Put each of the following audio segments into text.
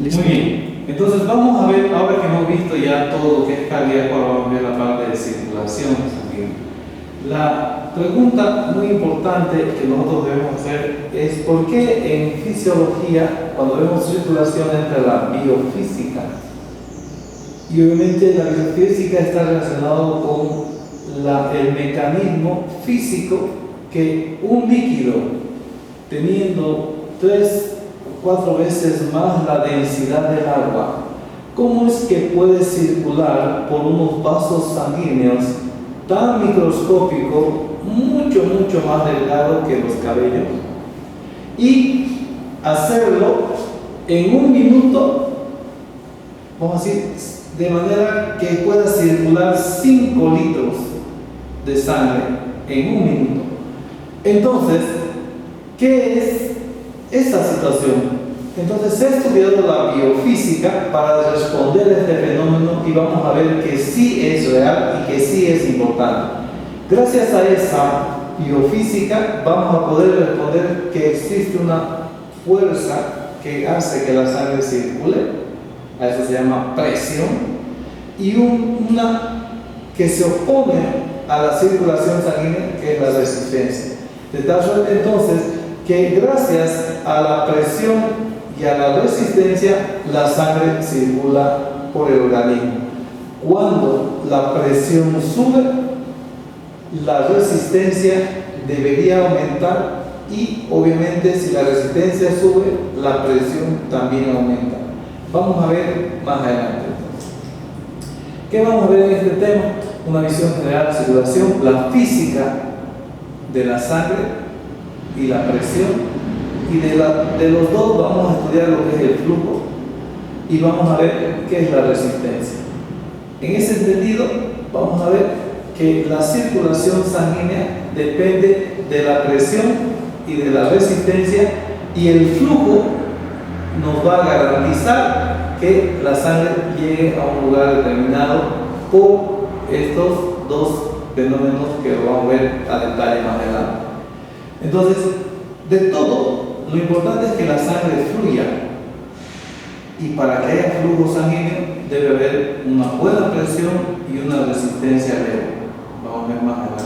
¿Listo? Muy bien. Entonces vamos a ver, ahora que hemos visto ya todo lo que es cardíaco, ahora vamos a ver la parte de circulación sanguínea. La pregunta muy importante que nosotros debemos hacer es ¿por qué en fisiología, cuando vemos circulación, entra la biofísica? Y obviamente la biofísica está relacionado con el mecanismo físico que un líquido, teniendo 3 o 4 veces más la densidad del agua, ¿cómo es que puede circular por unos vasos sanguíneos tan microscópicos, mucho más delgado que los cabellos, y hacerlo en un minuto, vamos a decir, de manera que pueda circular 5 litros de sangre en un minuto? Entonces, ¿qué es esa situación? Entonces se ha estudiado la biofísica para responder a este fenómeno y vamos a ver que sí es real y que sí es importante. Gracias a esa biofísica vamos a poder responder que existe una fuerza que hace que la sangre circule, a eso se llama presión, y una que se opone a la circulación sanguínea, que es la resistencia. De tal suerte entonces que gracias a la presión y a la resistencia la sangre circula por el organismo. Cuando la presión sube, la resistencia debería aumentar y obviamente si la resistencia sube, la presión también aumenta. Vamos a ver más adelante. ¿Qué vamos a ver en este tema? Una visión general de circulación, la física de la sangre y la presión, y de los dos vamos a estudiar lo que es el flujo y vamos a ver qué es la resistencia. En ese entendido vamos a ver que la circulación sanguínea depende de la presión y de la resistencia, y el flujo nos va a garantizar que la sangre llegue a un lugar determinado por estos dos fenómenos que vamos a ver a detalle más adelante. Entonces, de todo, lo importante es que la sangre fluya, y para que haya flujo sanguíneo debe haber una buena presión y una resistencia leve. Vamos a ver más adelante.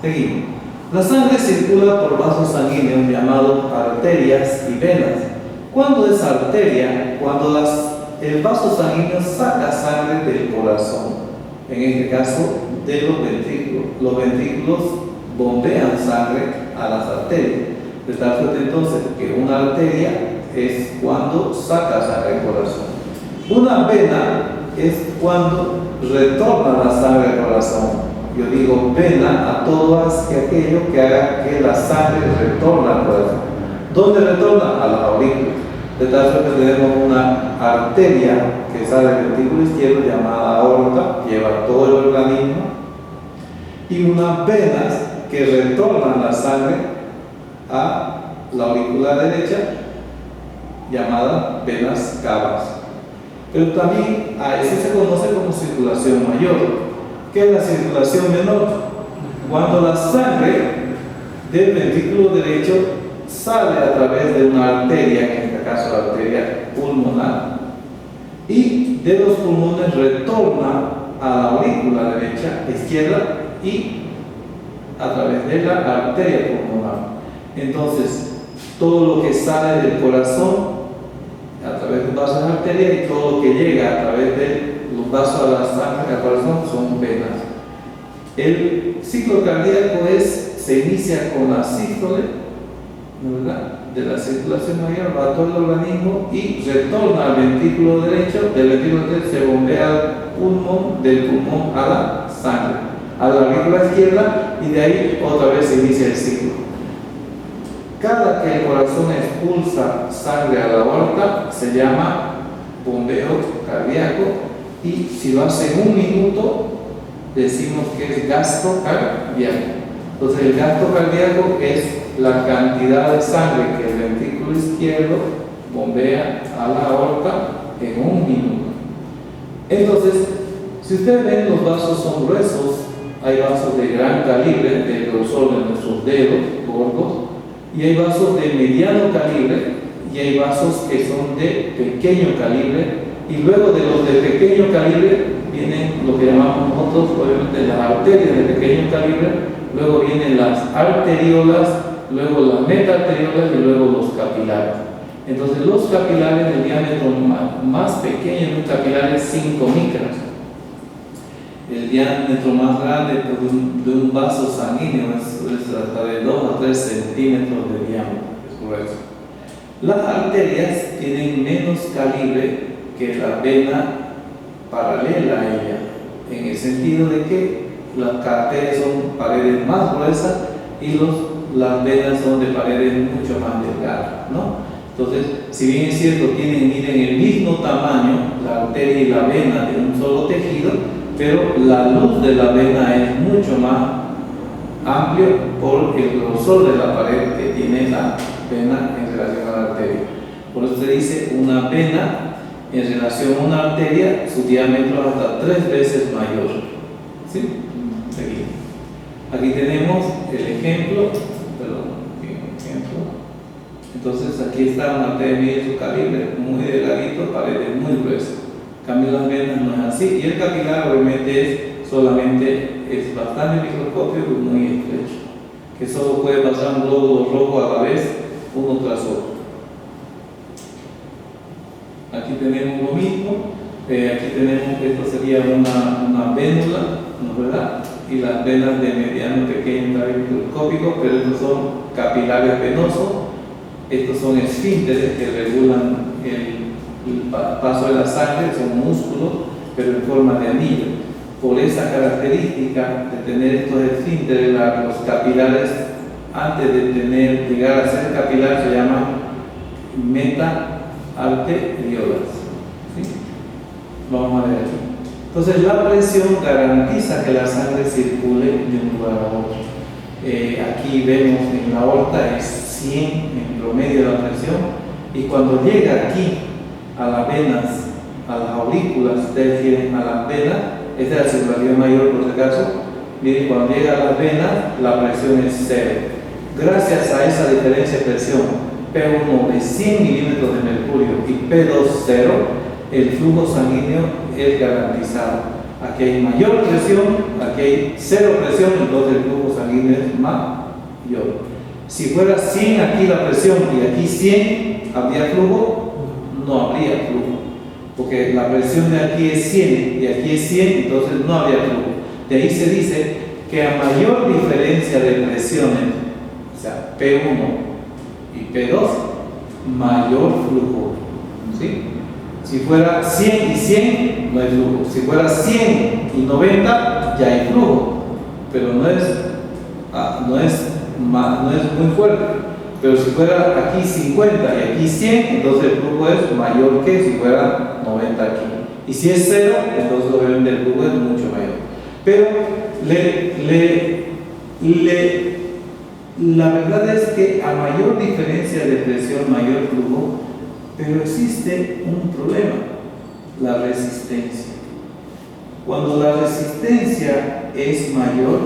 Seguimos. La sangre circula por vasos sanguíneos llamados arterias y venas. ¿Cuándo es arteria? Cuando el vaso sanguíneo saca sangre del corazón, en este caso de los ventrículos. Los ventrículos bombean sangre a las arterias. De tal suerte entonces que una arteria es cuando saca sangre del corazón. Una vena es cuando retorna la sangre al corazón. Yo digo vena a todo aquello que haga que la sangre retorne al corazón. ¿Dónde retorna? A las aurículas. De tal suerte que tenemos una arteria que sale del ventrículo izquierdo llamada aorta, lleva todo el organismo, y unas venas que retornan la sangre a la aurícula derecha, llamadas venas cavas. Pero también a eso se conoce como circulación mayor. ¿Qué es la circulación menor? Cuando la sangre del ventrículo derecho sale a través de una arteria, en este caso la arteria pulmonar, y de los pulmones retorna a la aurícula derecha, izquierda, y a través de la arteria pulmonar. Entonces, todo lo que sale del corazón a través de un vaso de arteria, y todo lo que llega a través de los vasos a la sangre al corazón son venas. El ciclo cardíaco se inicia con la sístole, ¿verdad?, de la circulación mayor, va a todo el organismo y retorna al ventrículo derecho. Del ventrículo derecho se bombea al pulmón, del pulmón a la sangre, a la aurícula izquierda, y de ahí otra vez se inicia el ciclo. Cada que el corazón expulsa sangre a la aorta se llama bombeo cardíaco, y si lo hace en un minuto decimos que es gasto cardíaco. Entonces el gasto cardíaco es la cantidad de sangre que el ventrículo izquierdo bombea a la aorta en un minuto. Entonces, si ustedes ven, los vasos son gruesos, hay vasos de gran calibre, del grosor de nuestros dedos gordos, y hay vasos de mediano calibre, y hay vasos que son de pequeño calibre, y luego de los de pequeño calibre vienen lo que llamamos nosotros, obviamente, las arterias de pequeño calibre, luego vienen las arteriolas, luego las metaarteriolas y luego los capilares. Entonces los capilares, el diámetro más pequeño de un capilar es 5 micras. El diámetro más grande de un vaso sanguíneo es hasta de 2 a 3 centímetros de diámetro, es grueso. Las arterias tienen menos calibre que la vena paralela a ella, en el sentido de que las arterias son paredes más gruesas y las venas son de paredes mucho más delgadas, ¿no? Entonces, si bien es cierto, miren el mismo tamaño, la arteria y la vena de un solo tejido, pero la luz de la vena es mucho más amplio por el grosor de la pared que tiene la vena en relación a la arteria. Por eso se dice una vena en relación a una arteria, su diámetro hasta 3 veces mayor. ¿Sí? Aquí tenemos el ejemplo. Entonces aquí está una arteria de su calibre, muy delgadito, paredes muy gruesas. En cambio las venas no es así, y el capilar obviamente es bastante microscópico y muy estrecho, que solo puede pasar un glóbulo rojo a la vez, uno tras otro. Aquí tenemos lo mismo, aquí tenemos que esto sería una vénula, ¿no es verdad? Y las venas de mediano, pequeño, microscópico, pero estos son capilares venosos. Estos son esfínteres que regulan el paso de la sangre, son músculos, pero en forma de anillo. Por esa característica de tener estos esfínteres, los capilares, antes de llegar a ser capilar, se llaman metaarteriolas. ¿Sí? Vamos a ver aquí. Entonces, la presión garantiza que la sangre circule de un lugar a otro. Aquí vemos en la aorta es 100 en promedio la presión, y cuando llega aquí a las venas, a las aurículas, ustedes tienen a las venas, esta es la circulación mayor por si acaso, miren, cuando llega a las venas la presión es 0. Gracias a esa diferencia de presión, P1 de 100 milímetros de mercurio y P2 0, el flujo sanguíneo es garantizado. Aquí hay mayor presión, aquí hay 0 presión, entonces el flujo sanguíneo es mayor. Si fuera 100 aquí la presión y aquí 100, ¿habría flujo? No habría flujo, porque la presión de aquí es 100 y aquí es 100, entonces no habría flujo. De ahí se dice que a mayor diferencia de presiones, o sea, P1 y P2, mayor flujo. ¿Sí? Si fuera 100 y 100, no hay flujo. Si fuera 100 y 90, ya hay flujo, pero no es muy fuerte. Pero si fuera aquí 50 y aquí 100, entonces el flujo es mayor que si fuera 90 aquí. Y si es 0, entonces obviamente el flujo es mucho mayor. Pero la verdad es que a mayor diferencia de presión, mayor flujo, pero existe un problema: la resistencia. Cuando la resistencia es mayor,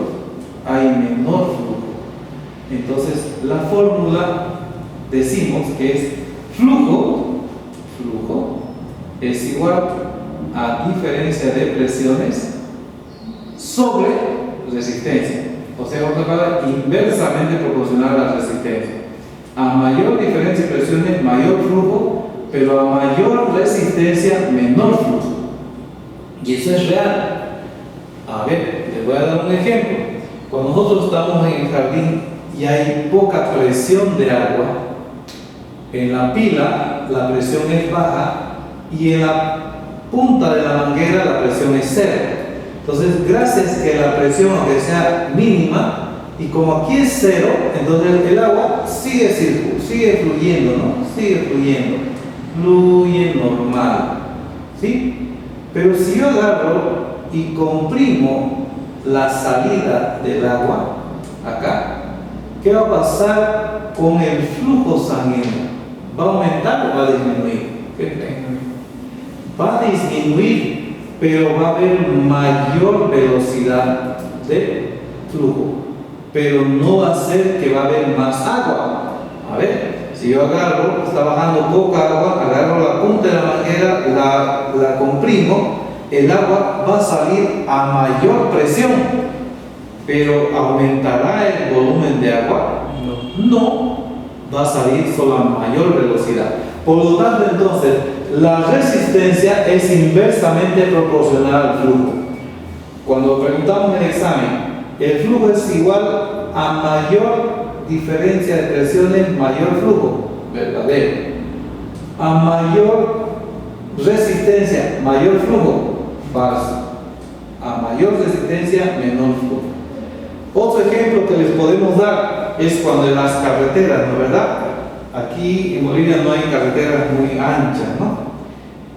hay menor flujo. Entonces, la fórmula decimos que es flujo es igual a diferencia de presiones sobre resistencia. O sea, otra palabra, inversamente proporcional a la resistencia. A mayor diferencia de presiones, mayor flujo, pero a mayor resistencia, menor flujo. Y eso es real. A ver, les voy a dar un ejemplo. Cuando nosotros estamos en el jardín y hay poca presión de agua, en la pila la presión es baja y en la punta de la manguera la presión es 0. Entonces, gracias que la presión, aunque sea mínima, y como aquí es 0, entonces el agua sigue fluyendo, ¿no? Sigue fluyendo, fluye normal, ¿sí? Pero si yo agarro y comprimo la salida del agua acá, ¿qué va a pasar con el flujo sanguíneo? ¿Va a aumentar o va a disminuir? ¿Qué creen? Va a disminuir, pero va a haber mayor velocidad de flujo, pero no va a ser que va a haber más agua. A ver, Si yo agarro, está bajando poca agua, agarro la punta de la manguera, la comprimo, el agua va a salir a mayor presión, pero ¿aumentará el volumen de agua? No, va a salir solo a mayor velocidad. Por lo tanto, entonces, la resistencia es inversamente proporcional al flujo. Cuando preguntamos en el examen, el flujo es igual a mayor diferencia de presiones, mayor flujo, verdadero. A mayor resistencia, mayor flujo, falso. A mayor resistencia, menor flujo. Otro ejemplo que les podemos dar es cuando en las carreteras, ¿no es verdad? Aquí en Bolivia no hay carreteras muy anchas, ¿no?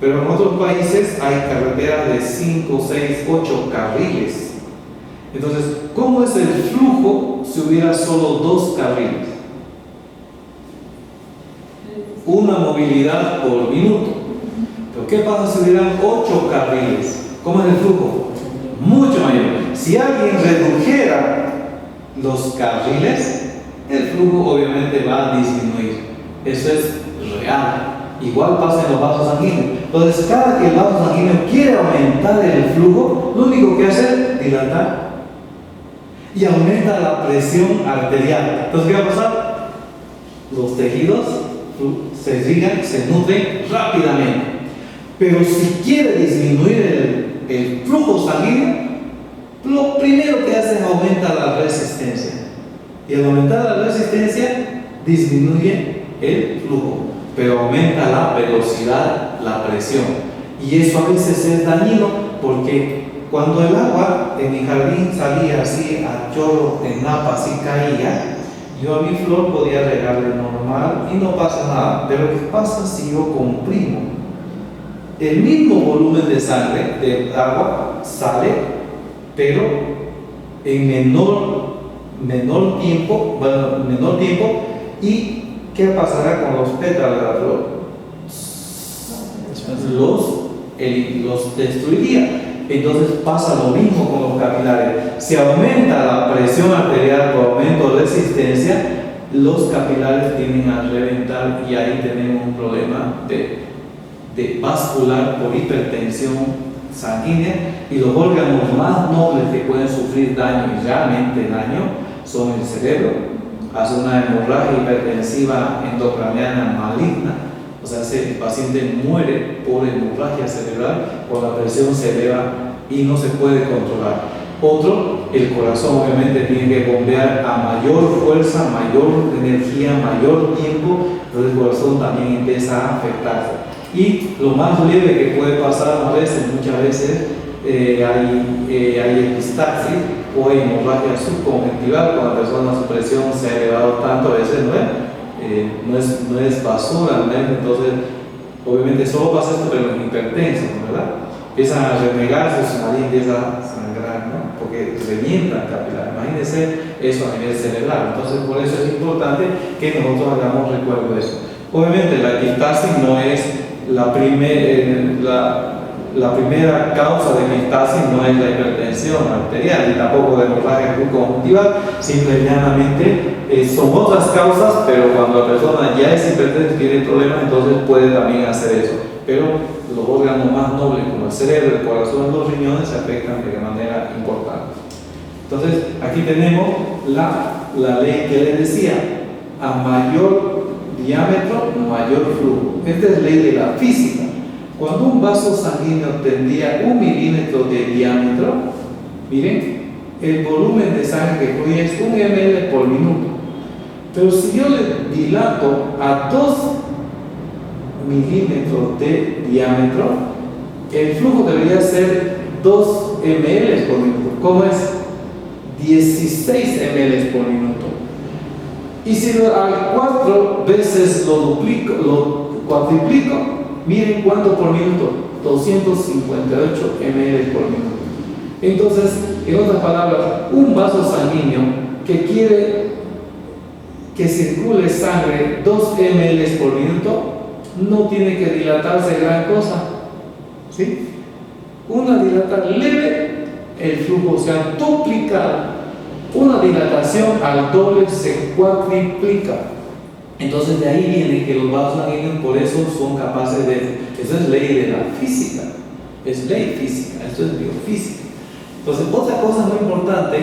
Pero en otros países hay carreteras de 5, 6, 8 carriles. Entonces, ¿cómo es el flujo si hubiera solo 2 carriles? Una movilidad por minuto. Pero ¿qué pasa si hubieran 8 carriles? ¿Cómo es el flujo? Mucho mayor. Si alguien redujera los carriles, el flujo obviamente va a disminuir. Eso es real. Igual pasa en los vasos sanguíneos. Entonces, cada que el vaso sanguíneo quiere aumentar el flujo, lo único que hace es dilatar. Y aumenta la presión arterial. Entonces, ¿qué va a pasar? Los tejidos se irrigan, se nutren rápidamente. Pero si quiere disminuir el flujo sanguíneo, lo primero que hace es aumentar la resistencia. Y al aumentar la resistencia, disminuye el flujo, pero aumenta la velocidad, la presión. Y eso a veces es dañino porque cuando el agua en mi jardín salía así a chorro, en napa, así caía, yo a mi flor podía regarle normal y no pasa nada. Pero ¿qué pasa si yo comprimo? El mismo volumen de sangre, de agua, sale, pero en menor tiempo, ¿y qué pasará con los pétalos de la flor? Los destruiría. Entonces pasa lo mismo con los capilares. Si aumenta la presión arterial por aumento de resistencia, los capilares tienden a reventar y ahí tenemos un problema de vascular por hipertensión sanguínea, y los órganos más nobles que pueden sufrir daño y realmente daño son el cerebro. Hace una hemorragia hipertensiva endocraniana maligna, o sea, el paciente muere por hemorragia cerebral cuando la presión se eleva y no se puede controlar. Otro, el corazón obviamente tiene que bombear a mayor fuerza, mayor energía, mayor tiempo, entonces el corazón también empieza a afectarse. Y lo más leve que puede pasar muchas veces hay epistaxis o hemorragia subconjuntival, cuando la persona su presión se ha elevado tanto, a veces no es basura, ¿no? Entonces obviamente solo pasa esto pero en hipertensos, ¿verdad? Empiezan a renegarse, su nariz empieza a sangrar, ¿no? Porque revienta el capilar. Imagínense eso a nivel cerebral. Entonces por eso es importante que nosotros hagamos recuerdo de eso. Obviamente la epistaxis no es la primera causa de epistaxis, no es la hipertensión arterial y tampoco de hemorragia subconjuntival, simple y llanamente son otras causas, pero cuando la persona ya es hipertensa y tiene problemas, entonces puede también hacer eso. Pero los órganos más nobles como el cerebro, el corazón y los riñones se afectan de manera importante. Entonces aquí tenemos la ley que les decía: a mayor diámetro, mayor flujo. Esta es ley de la física. Cuando un vaso sanguíneo tendría 1 milímetro de diámetro, miren, el volumen de sangre que fluye es 1 ml por minuto. Pero si yo le dilato a 2 milímetros de diámetro, el flujo debería ser 2 ml por minuto. ¿Cómo es? 16 ml por minuto. Y si a 4 veces lo cuatriplico, miren cuánto por minuto: 258 ml por minuto. Entonces, en otras palabras, un vaso sanguíneo que quiere que circule sangre 2 ml por minuto no tiene que dilatarse gran cosa, ¿sí? Una dilatación leve, el flujo se ha duplicado. Una dilatación al doble se cuatriplica. Entonces de ahí viene que los vasos sanguíneos por eso son capaces eso es ley de la física, es ley física, esto es biofísica. Entonces otra cosa muy importante,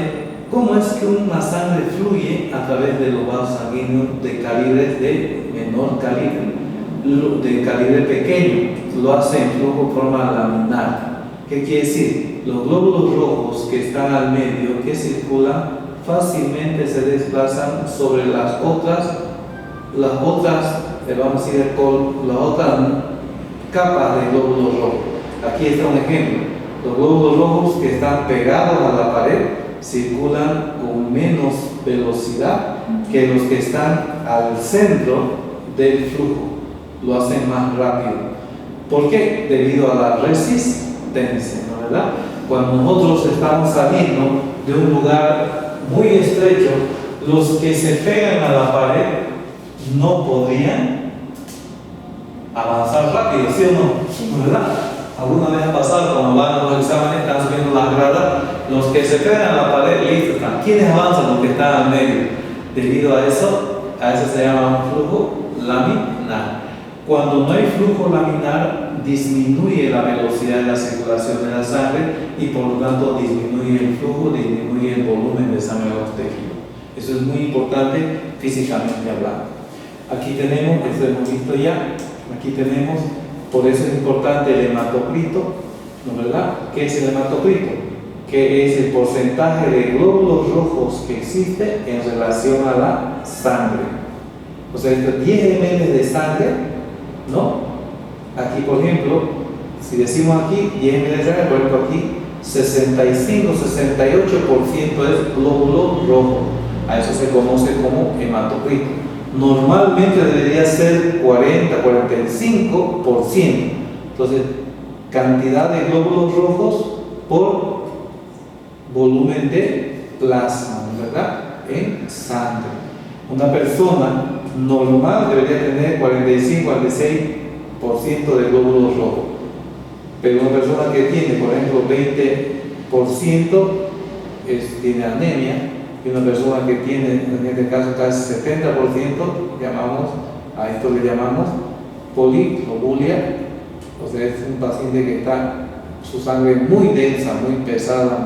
¿cómo es que una sangre fluye a través de los vasos sanguíneos de calibres de menor calibre, de calibre pequeño? Lo hace en flujo forma laminar. ¿Qué quiere decir? Los glóbulos rojos que están al medio, que circulan, fácilmente se desplazan sobre las otras vamos a decir, las otras capas de glóbulos rojos. Aquí está un ejemplo. Los glóbulos rojos que están pegados a la pared circulan con menos velocidad que los que están al centro del flujo. Lo hacen más rápido. ¿Por qué? Debido a la resistencia, ¿no? ¿Verdad? Cuando nosotros estamos saliendo de un lugar muy estrecho, los que se pegan a la pared no podrían avanzar rápido, ¿sí o no? ¿Verdad? ¿Alguna vez ha pasado cuando van a los exámenes, están subiendo las gradas, los que se pegan a la pared, listo, están? ¿Quiénes avanzan? Los que están al medio. Debido a eso se llama un flujo laminar. Cuando no hay flujo laminar, disminuye la velocidad de la circulación de la sangre y por lo tanto disminuye el flujo, disminuye el volumen de sangre en los tejidos. Eso es muy importante físicamente hablando. Aquí tenemos, esto hemos visto ya, aquí tenemos, por eso es importante el hematocrito, ¿no, verdad? ¿Qué es el hematocrito? Que es el porcentaje de glóbulos rojos que existe en relación a la sangre. O sea, estos 10 ml de sangre, ¿no? Aquí, por ejemplo, si decimos aquí 10 ml de sangre, por ejemplo aquí 65, 68% es glóbulo rojo. A eso se conoce como hematocrito. Normalmente debería ser 40, 45%. Entonces, cantidad de glóbulos rojos por volumen de plasma, ¿verdad? En sangre. Una persona normal debería tener 45, 46% de glóbulos rojos. Pero una persona que tiene, por ejemplo, 20% tiene anemia. Y una persona que tiene, en este caso, casi 70%, a esto le llamamos poliglobulia. O sea, es un paciente que está su sangre muy densa, muy pesada,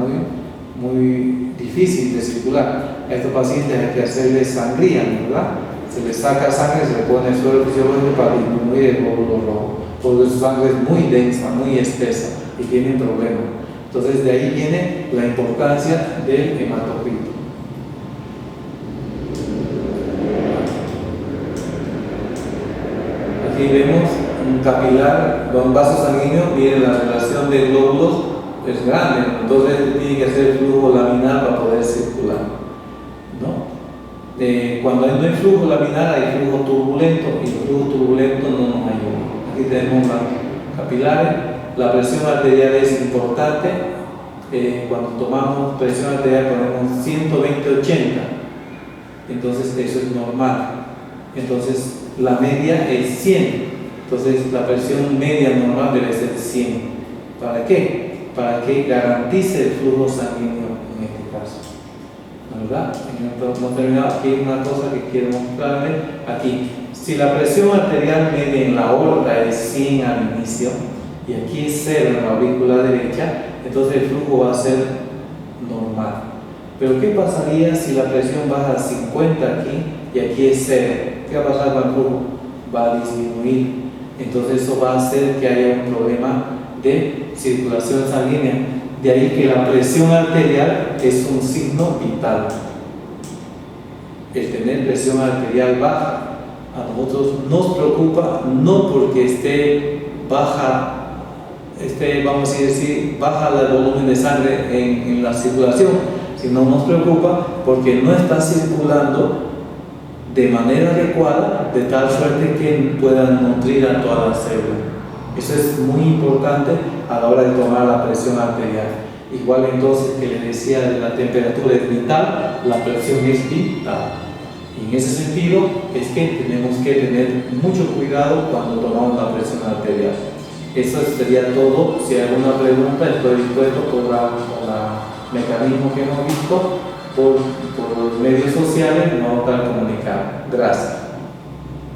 muy difícil de circular. A estos pacientes hay que hacerles sangría, ¿verdad? Se les saca sangre, se le pone suero fisiológico para disminuir el glóbulo rojo, porque su sangre es muy densa, muy espesa y tienen problemas. Entonces, de ahí viene la importancia del hematocrito. Aquí vemos un capilar, un vaso sanguíneo, miren la relación de glóbulos es grande, entonces tiene que hacer flujo laminar para poder circular, ¿no? Cuando no hay flujo laminar hay flujo turbulento y el flujo turbulento no nos ayuda. Aquí tenemos los capilares, la presión arterial es importante. Cuando tomamos presión arterial ponemos 120-80, entonces eso es normal. Entonces la media es 100, entonces la presión media normal debe ser 100. ¿Para qué? Para que garantice el flujo sanguíneo en este caso, ¿verdad? No terminado. Aquí hay una cosa que quiero mostrarles. Aquí, si la presión arterial media en la aorta es 100 al inicio y aquí es 0 en la aurícula derecha, entonces el flujo va a ser normal. Pero ¿qué pasaría si la presión baja a 50 aquí y aquí es 0? ¿Qué va a pasar con el flujo? Va a disminuir. Entonces eso va a hacer que haya un problema de circulación sanguínea. De ahí que la presión arterial es un signo vital. El tener presión arterial baja a nosotros nos preocupa, no porque esté baja, vamos a decir, baja el volumen de sangre en la circulación, sino nos preocupa porque no está circulando de manera adecuada, de tal suerte que puedan nutrir a todas las células. Eso es muy importante a la hora de tomar la presión arterial. Igual entonces que les decía, la temperatura es vital, la presión es vital. Y en ese sentido es que tenemos que tener mucho cuidado cuando tomamos la presión arterial. Eso sería todo. Si hay alguna pregunta, estoy dispuesto por el mecanismo que hemos visto, por medios sociales, no estar comunicado. Gracias.